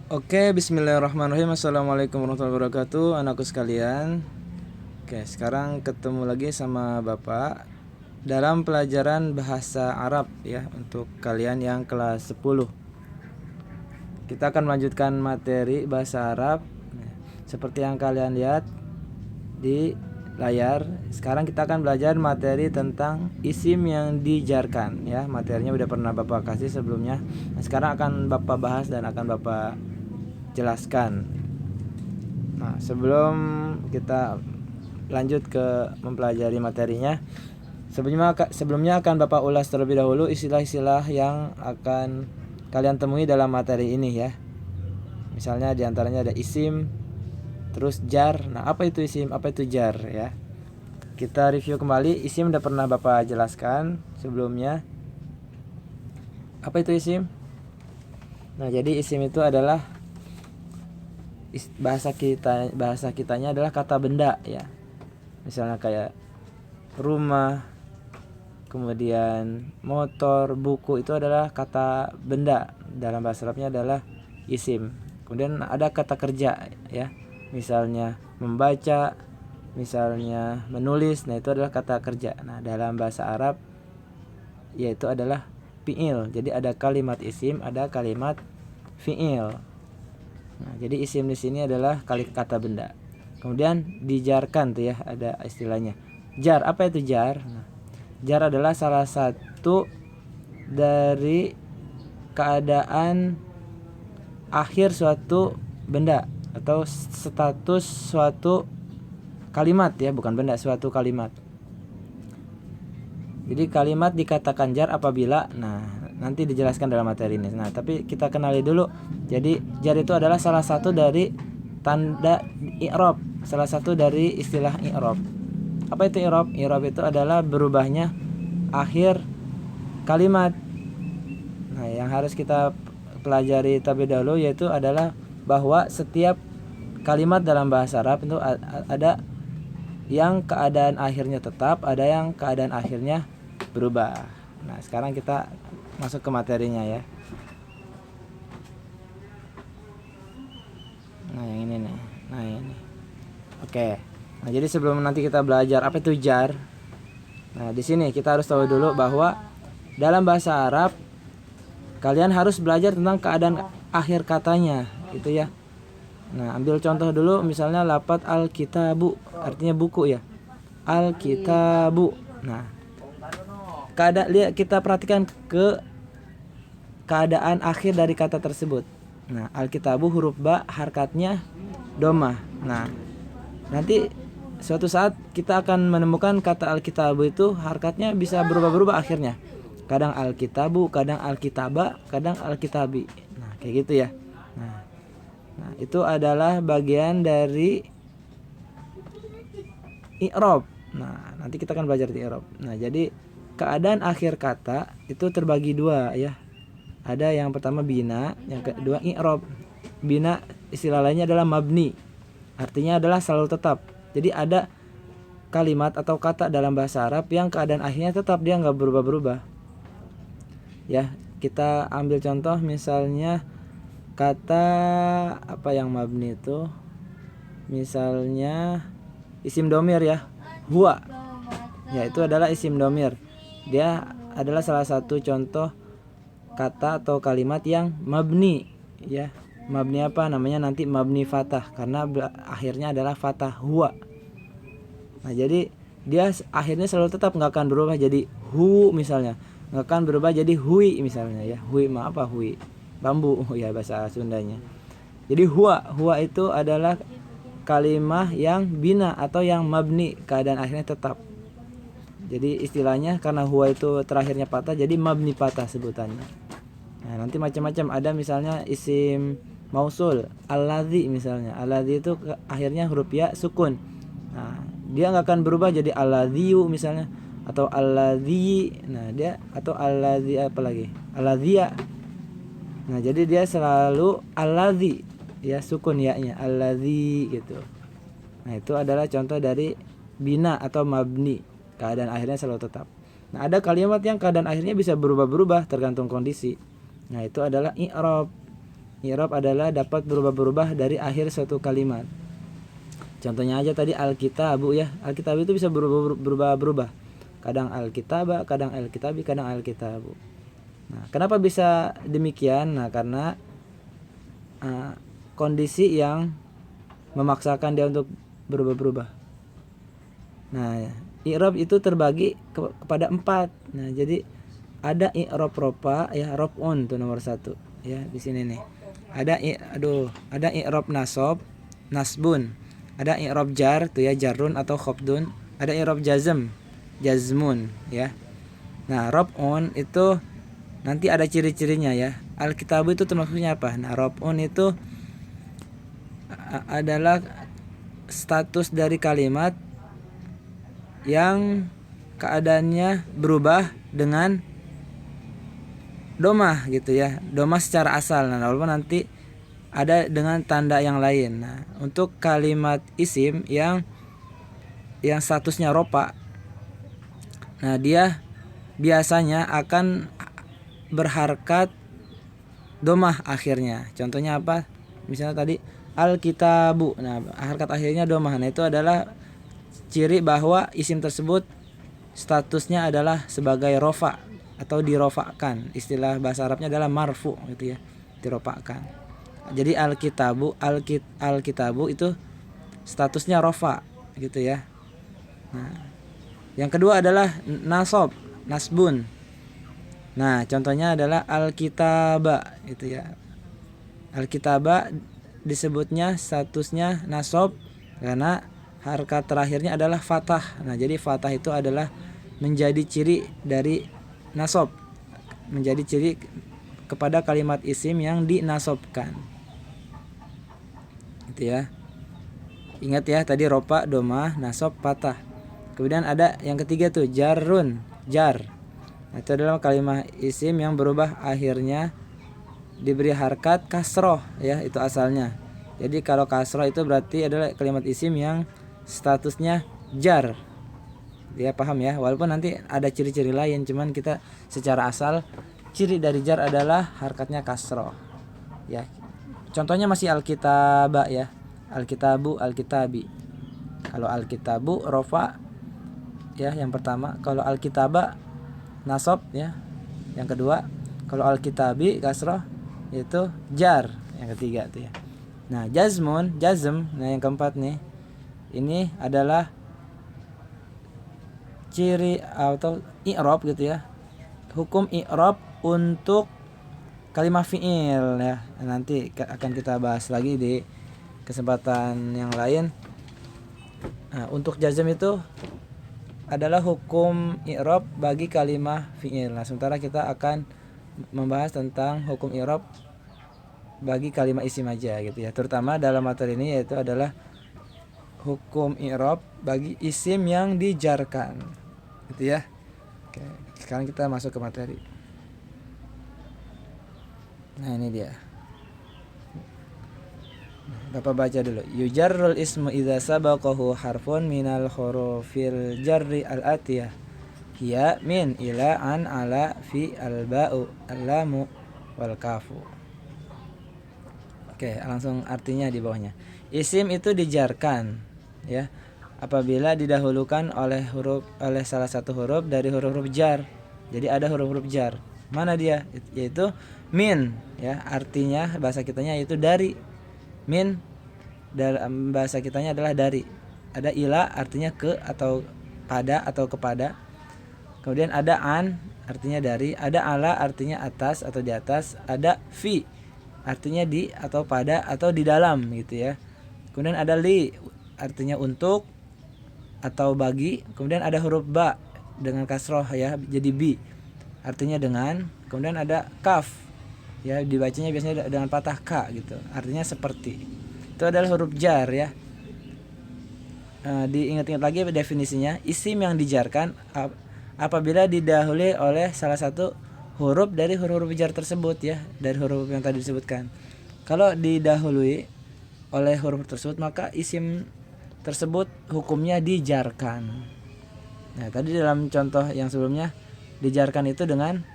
Oke, bismillahirrahmanirrahim. Assalamualaikum warahmatullahi wabarakatuh, anakku sekalian. Oke, sekarang ketemu lagi sama Bapak dalam pelajaran bahasa Arab ya, untuk kalian yang kelas 10. Kita akan melanjutkan materi bahasa Arab seperti yang kalian lihat di layar. Sekarang kita akan belajar materi tentang isim yang dijarkan ya. Materinya udah pernah Bapak kasih sebelumnya. Nah, sekarang akan Bapak bahas dan akan Bapak jelaskan. Nah, sebelum kita lanjut ke mempelajari materinya, sebelumnya akan Bapak ulas terlebih dahulu istilah-istilah yang akan kalian temui dalam materi ini ya. Misalnya diantaranya ada isim, terus jar. Nah, apa itu isim, apa itu jar ya. Kita review kembali. Isim udah pernah Bapak jelaskan sebelumnya. Apa itu isim? Nah, jadi isim itu adalah bahasa kitanya adalah kata benda ya. Misalnya kayak rumah, kemudian motor, buku, itu adalah kata benda. Dalam bahasa Arabnya adalah isim. Kemudian ada kata kerja ya. Misalnya membaca, misalnya menulis. Nah, itu adalah kata kerja. Nah, dalam bahasa Arab yaitu adalah fi'il. Jadi ada kalimat isim, ada kalimat fi'il. Nah, jadi isim di sini adalah kata benda. Kemudian dijarkan tuh ya, ada istilahnya. Jar, apa itu jar? Nah, jar adalah salah satu dari keadaan akhir suatu benda atau status suatu kalimat ya, bukan benda, suatu kalimat. Jadi kalimat dikatakan jar apabila, nah nanti dijelaskan dalam materi ini. Nah, tapi kita kenali dulu. Jadi jar itu adalah salah satu dari tanda i'rab, salah satu dari istilah i'rab. Apa itu i'rab? I'rab itu adalah berubahnya akhir kalimat. Nah, yang harus kita pelajari terlebih dahulu yaitu adalah bahwa setiap kalimat dalam bahasa Arab itu ada yang keadaan akhirnya tetap, ada yang keadaan akhirnya berubah. Nah, sekarang kita masuk ke materinya ya. Nah, yang ini nih. Nah, ini. Oke. Nah, jadi sebelum nanti kita belajar apa itu jar. Nah, di sini kita harus tahu dulu bahwa dalam bahasa Arab kalian harus belajar tentang keadaan akhir katanya, gitu ya. Nah, ambil contoh dulu misalnya lafaz al-kitabu, artinya buku ya. Al-kitabu. Nah, lihat, kita perhatikan ke keadaan akhir dari kata tersebut. Nah, al-kitabu huruf ba harkatnya domah. Nah, nanti suatu saat kita akan menemukan kata al-kitabu itu harkatnya bisa berubah-berubah akhirnya. Kadang al-kitabu, kadang al-kitaba, kadang al-kitabi. Nah, kayak gitu ya. Nah, itu adalah bagian dari i'rab. Nah, nanti kita akan belajar di i'rab. Nah, jadi keadaan akhir kata itu terbagi dua ya. Ada yang pertama bina, yang kedua i'rab. Bina istilah lainnya adalah mabni. Artinya adalah selalu tetap. Jadi ada kalimat atau kata dalam bahasa Arab yang keadaan akhirnya tetap, dia nggak berubah-berubah. Ya, kita ambil contoh misalnya kata apa yang mabni itu. Misalnya isim domir ya, huwa. Ya, itu adalah isim domir. Dia adalah salah satu contoh kata atau kalimat yang mabni ya. Mabni apa namanya? Nanti mabni fatah karena akhirnya adalah fatah, huwa. Nah, jadi dia akhirnya selalu tetap, nggak akan berubah jadi hu misalnya, nggak akan berubah jadi hui misalnya ya. Hui mah apa? Hui bambu ya bahasa Sundanya. Jadi huwa itu adalah kalimah yang bina atau yang mabni, keadaan akhirnya tetap. Jadi istilahnya karena huwa itu terakhirnya patah, jadi mabni patah sebutannya. Nah, nanti macam-macam ada, misalnya isim mausul alladzi misalnya. Alladzi itu akhirnya huruf ya sukun. Nah, dia nggak akan berubah jadi alladziu misalnya, atau alladzi. Nah, dia atau alladzi apa lagi? Alladzia. Nah, jadi dia selalu alladzi ya, sukun ya-nya, alladzi gitu. Nah, itu adalah contoh dari bina atau mabni, keadaan akhirnya selalu tetap. Nah, ada kalimat yang keadaan akhirnya bisa berubah-berubah tergantung kondisi. Nah, itu adalah i'rab. I'rab adalah dapat berubah-berubah dari akhir suatu kalimat. Contohnya aja tadi alkitabu ya. Alkitabu itu bisa berubah-berubah. Kadang alkitaba, kadang alkitabi, kadang alkitabu. Nah, kenapa bisa demikian? Nah, karena kondisi yang memaksakan dia untuk berubah-berubah. Nah, i'rab itu terbagi kepada 4. Nah, jadi ada i'rab rofa ya, rof'un tuh nomor 1 ya di sini nih. Ada i'rab nasab, nasbun. Ada i'rab jar tuh ya, jarrun atau khafdun. Ada i'rab jazm, jazmun ya. Nah, rof'un itu nanti ada ciri-cirinya ya. Alkitabu itu termasuknya apa? Nah, rof'un itu adalah status dari kalimat yang keadaannya berubah dengan domah gitu ya, domah secara asal. Nah, walaupun nanti ada dengan tanda yang lain. Nah, untuk kalimat isim yang statusnya ropa, nah dia biasanya akan berharkat domah akhirnya. Contohnya apa? Misalnya tadi alkitabu. Nah, harkat akhirnya domah. Nah, itu adalah ciri bahwa isim tersebut statusnya adalah sebagai rofa atau dirofakkan. Istilah bahasa Arabnya adalah marfu gitu ya, dirofakkan. Jadi alkitabu itu statusnya rofa gitu ya. Nah, yang kedua adalah nasab, nasbun. Nah, contohnya adalah alkitaba gitu ya. Alkitaba disebutnya statusnya nasab karena harkat terakhirnya adalah fathah. Nah, jadi fathah itu adalah menjadi ciri dari nasab, menjadi ciri kepada kalimat isim yang dinasobkan. Gitu ya. Ingat ya, tadi ropa, domah, nasab, fathah. Kemudian ada yang ketiga tuh jarrun, jar. Nah, itu adalah kalimat isim yang berubah akhirnya diberi harkat kasroh ya, itu asalnya. Jadi kalau kasroh itu berarti adalah kalimat isim yang statusnya jar. Dia paham ya, walaupun nanti ada ciri-ciri lain, cuman kita secara asal ciri dari jar adalah harkatnya kasroh ya. Contohnya masih alkitaba ya, alkitabu, alkitabi. Kalau alkitabu rofa ya yang pertama, kalau alkitaba nasab ya yang kedua, kalau alkitabi kasroh itu jar yang ketiga tuh ya. Nah, jazmun, jazm, nah yang keempat nih, ini adalah ciri atau i'rab gitu ya, hukum i'rab untuk kalimat fi'il ya. Nanti akan kita bahas lagi di kesempatan yang lain. Nah, untuk jazm itu adalah hukum i'rab bagi kalimat fi'il. Nah, sementara kita akan membahas tentang hukum i'rab bagi kalimat isim aja gitu ya. Terutama dalam materi ini yaitu adalah hukum i'rab bagi isim yang dijarkan. Gitu ya. Oke, sekarang kita masuk ke materi. Nah, ini dia. Bapak baca dulu. Yujarrul ismu idza sabaqahu harfun minal hurufil jarri al-atiyah. Hiya min ila an ala fi al-ba'u al-lamu wal kafu. Oke, langsung artinya di bawahnya. Isim itu dijarkan ya apabila didahulukan oleh salah satu huruf dari huruf-huruf jar. Jadi ada huruf-huruf jar. Mana dia? Yaitu min ya, artinya bahasa kitanya yaitu dari. Min dalam bahasa kitanya adalah dari. Ada ila artinya ke atau pada atau kepada. Kemudian ada an artinya dari, ada ala artinya atas atau di atas, ada fi artinya di atau pada atau di dalam gitu ya. Kemudian ada li artinya untuk atau bagi. Kemudian ada huruf ba dengan kasroh ya, jadi bi artinya dengan. Kemudian ada kaf ya, dibacanya biasanya dengan patah ka gitu, artinya seperti. Itu adalah huruf jar ya. Diingat-ingat lagi definisinya. Isim yang dijarkan apabila didahului oleh salah satu huruf dari huruf jar tersebut ya, dari huruf yang tadi disebutkan. Kalau didahului oleh huruf tersebut maka isim tersebut hukumnya dijarkan. Nah, tadi dalam contoh yang sebelumnya dijarkan itu dengan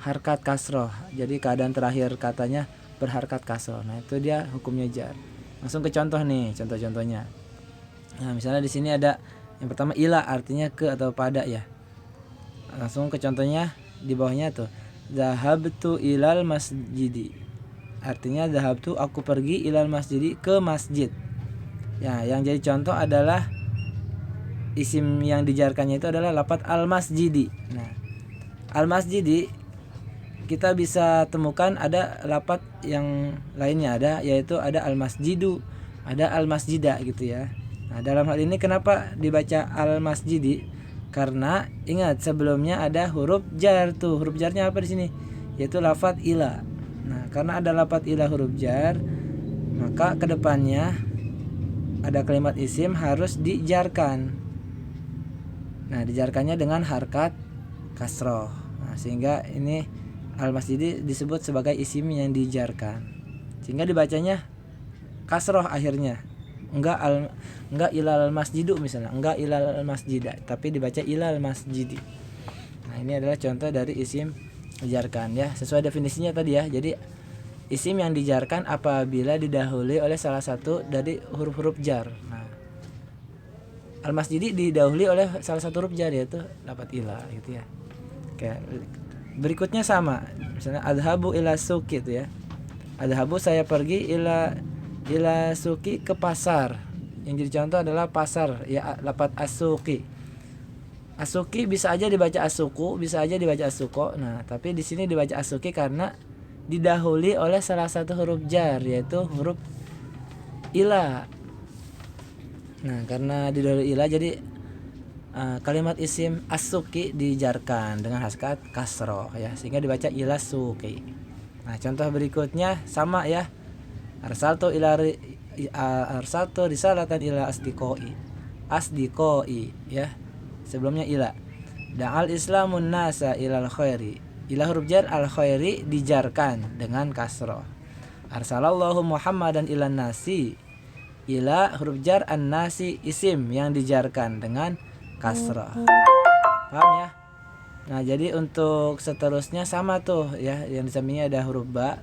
harkat kasroh. Jadi keadaan terakhir katanya berharkat kasroh. Nah itu dia hukumnya jar. Langsung ke contoh nih, contoh-contohnya. Nah misalnya di sini ada yang pertama ila, artinya ke atau pada ya. Langsung ke contohnya di bawahnya tuh, zahabtu ilal masjidi, artinya zahabtu aku pergi, ilal masjidi ke masjid. Ya, yang jadi contoh adalah isim yang dijarkannya itu adalah lafadz al masjidi. Nah, al masjidi kita bisa temukan ada lafadz yang lainnya, ada yaitu ada al masjidu, ada al masjida gitu ya. Nah, dalam hal ini kenapa dibaca al masjidi? Karena ingat sebelumnya ada huruf jar tuh. Huruf jarnya apa di sini? Yaitu lafadz ila. Nah, karena ada lafadz ila huruf jar, maka kedepannya ada kalimat isim harus dijarkan. Nah, dijarkannya dengan harkat kasroh. Nah, sehingga ini al-masjidi disebut sebagai isim yang dijarkan. Sehingga dibacanya kasroh akhirnya. Enggak ilal masjidu misalnya, enggak ilal masjida, tapi dibaca ilal masjidi. Nah, ini adalah contoh dari isim dijarkan ya, sesuai definisinya tadi ya. Jadi isim yang dijarkan apabila didahului oleh salah satu dari huruf-huruf jar. Nah, al masjidi didahului oleh salah satu huruf jar yaitu lafadz ila gitu ya. Oke, berikutnya sama. Misalnya adhabu ila suki itu ya. Adhabu saya pergi ila suki ke pasar. Yang jadi contoh adalah pasar ya, lafadz asuki. Asuki bisa aja dibaca asuku, bisa aja dibaca asuko. Nah, tapi di sini dibaca asuki karena didahului oleh salah satu huruf jar yaitu huruf ila. Nah, karena didahului ila jadi kalimat isim asuki dijarkan dengan harkat kasroh ya, sehingga dibaca ila suki. Nah, contoh berikutnya sama ya. Arsaltu risalatan ila asdiqoi ya. Sebelumnya ila. Da'al islamun nasa ilal khairi. Ila huruf jar al khairi dijarkan dengan kasroh. Arsalallahu Muhammadan ilan nasi. Ila huruf jar an nasi isim yang dijarkan dengan kasroh. Paham ya? Nah, jadi untuk seterusnya sama tuh ya. Yang di sampingnya ada huruf ba,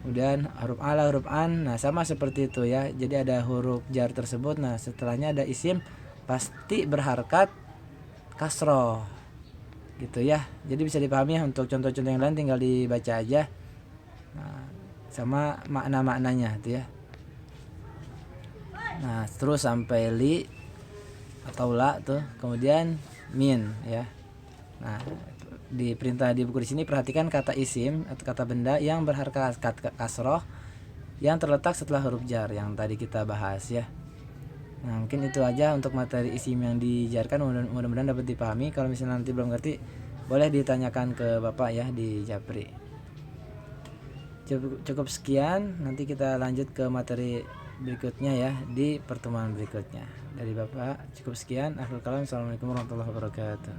kemudian huruf ala, huruf an. Nah, sama seperti itu ya. Jadi ada huruf jar tersebut. Nah, setelahnya ada isim pasti berharkat kasroh gitu ya. Jadi bisa dipahami ya. Untuk contoh-contoh yang lain tinggal dibaca aja. Nah, sama makna-maknanya tuh ya. Nah, terus sampai li atau la tuh, kemudian min ya. Nah, di perintah di buku di sini perhatikan kata isim atau kata benda yang berharkat kasroh yang terletak setelah huruf jar yang tadi kita bahas ya. Nah, mungkin itu aja untuk materi isim yang dijarkan, mudah-mudahan dapat dipahami. Kalau misalnya nanti belum ngerti, boleh ditanyakan ke Bapak ya di Japri. Cukup sekian, nanti kita lanjut ke materi berikutnya ya di pertemuan berikutnya. Dari Bapak cukup sekian. Akhirul kalam. Assalamualaikum warahmatullahi wabarakatuh.